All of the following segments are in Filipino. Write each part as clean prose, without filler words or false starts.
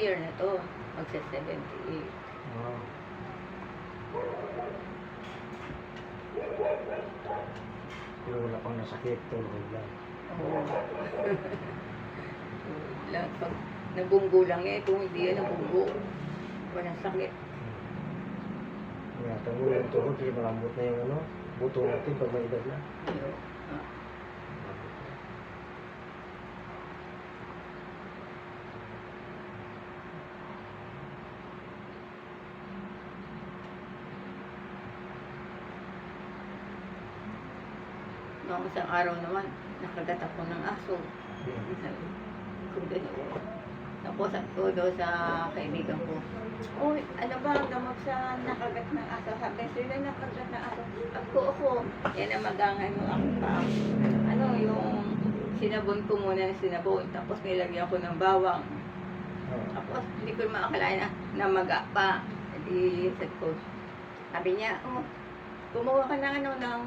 year na to. Magsa 78. Wow. Pero wala pang nasakit, tulog lang. Oo. Lang, pag nabunggo lang eh. Kung hindi yan nabunggo, walang sakit. Kaya tango yung tuhod, kasi malambot na yung ano, buto natin pag may edad na. Ano, ah, Noong isang araw naman, nakagat ako ng aso. Kung gano'n. Tapos sabi ko doon sa kaibigan ko, "Uy, ano ba ang gamot sa nakagat ng aso?" Sabi sila nakagat ng aso. Ako. Yan ang magangan mo ang pa. Ano, yung sinabon ko muna ng sinabon. Tapos nilagyan ko ng bawang. Tapos hindi ko maakalain na maga pa. Hindi, sabi niya, "Oh, kumuha ka ng ano, ng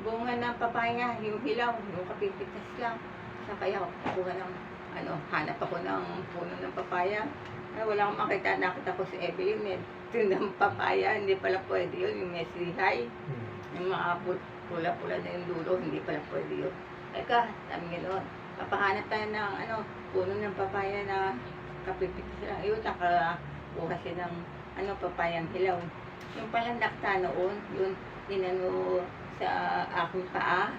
bunga ng papaya, yung hilaw, yung kapipitas lang." Sa kaya kukuha ng ano, hanap ako ng puno ng papaya. Ay, wala akong makita. Nakita ko si Evelyn, ito ng papaya, hindi pala pwede yun, yung mesihay. Yung mga pula-pula na yung dulo, hindi pala pwede yun. Eka, sabi nga doon, papahanap tayo ng ano, puno ng papaya na kapipitas lang. Yun, nakakuha siya ng ano, papayang hilaw. Yung palang dakta noon, yun, inano sa aking paa.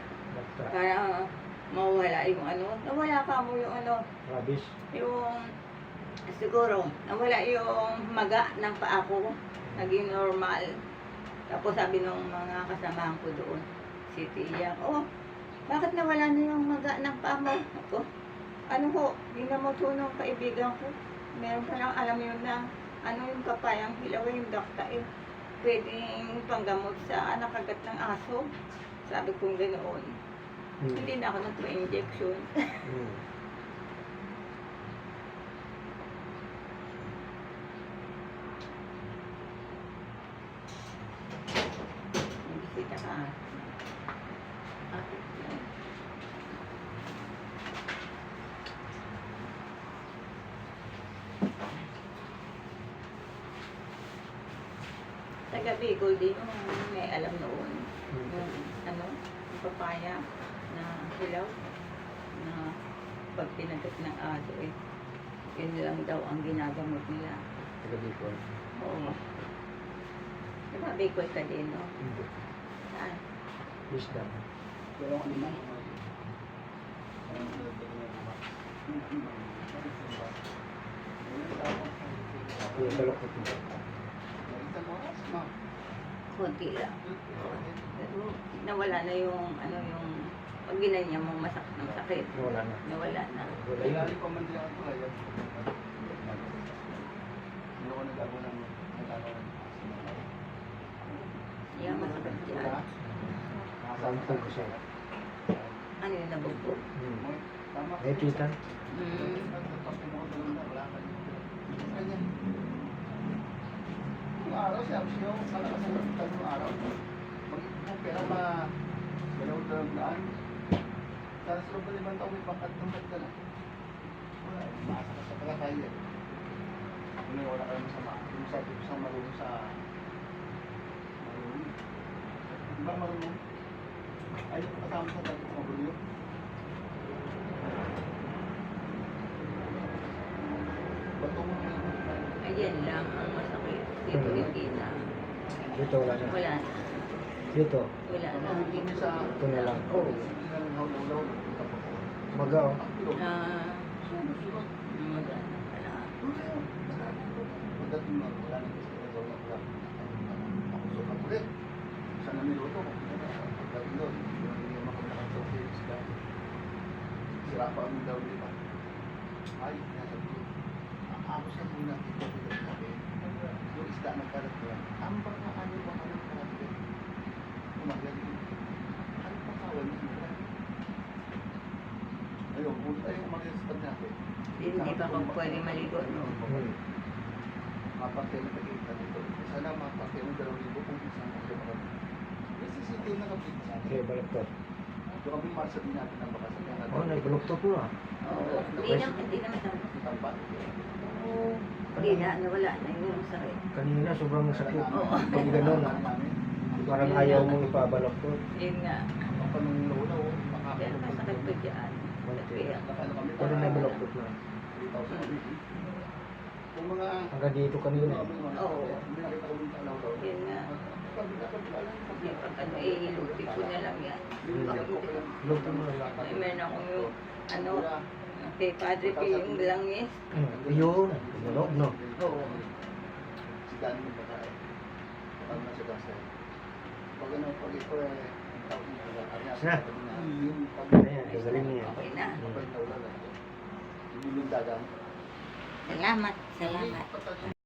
Para mawala yung ano, nawala ka mo yung ano, Rabis. yung siguro, nawala yung maga ng paa ko, naging normal. Tapos sabi nung mga kasamahan ko doon, si Tia, "Oh, bakit nawala na yung maga ng paa mo?" Ako, "Ano ho, hindi mo tunong kaibigan ko. Meron pa lang alam yun na, ano yung papayang hilaw, yung dakta eh. Pwedeng panggamot sa nakagat ng aso." Sabi kong ganoon. Hindi na ako nagpa-injection. Nagbisita ka. Bakit yan? Taga Bicol din yung may alam noon. Yung ano, yung papaya na hilaw na pag pinagat ng aso eh, yun lang daw ang ginagamot nila. Taga Bicol. Oo. Diba Bicol ka din, no? Saan? Isda. Yung balokot mo. Konti lang. Pero nawala na yung ano yung pag ginanya mo ng sakit. Wala na. Nawala na. Wala na. Yan, masakit yan. Sample ko siya. Ano yung nabugbog? May pitan. Yung araw siya, siya yung kalakasan ng tatlong araw. Mag-ipong pera ma galaw dalang daan. Sa loob ng 5 taon, may pangkat ka na. Wala, maasa ka sa kalakay eh. Kung wala ka naman sa yung sa isang marunong sa marunong. Diba marunong? Ay, yung kasama sa tatlong marunong. Batong Ayan lang ang masakit. Dito hindi na. Dito wala na. Wala na. Dito. Wala na. hindi sa Ito na lang. Oo. Magaw. Magana pala. Pagdating mo, wala nang gusto na gawin ako lang. Ako sukat ulit. Isa na minuto. Pagdating doon, hindi naman kami nakasok sa isda. Sira pa kami daw, di ba? Ay, nasa ko. Aamos na muna dito sa sabi. Yung isda nagkalat ko yan. Ano ba nga ano ba ano kalat ko? Umagaling. Ano pa kawan mo? Ayun, punta tayo umagal sa pag natin. Hindi pa kung pwede maligo, no? Mapakya na pag-iinta dito. Sana mapakya ng 2,000 kung isang pakya marami. May CCTV na kapit sa akin. Okay, baloktot. Doon kami marsa din natin ang bakasan. Oh, nagbaloktot mo ah. Oo. Hindi naman. Tampa. Hindi na, nawala na yung sakit. Kanina sobrang sakit. Oo. Pag gano'n, parang ayaw mong ipabalak ko. Yun nga. Ako nung lola, Kaya masakit ko dyan. Kaya, Pero nabalak ko na. 3,000. Kung mga... Hanggang dito kanina. Oo. Yun nga. Kasi pag ano, ilupi ko na lang yan. Luto mo lang. Ay, meron akong yung, ano, kay Padre Pio yung langis. Yun. Malog, no? Oo. Si Dani yung babae. Pag nasa gasa. Pag ano, pag ito eh, ang tawag niya, Na. yung pag... Ayan, gagaling niya. Okay na. Kapag nawala na. Yung dagang. Salamat.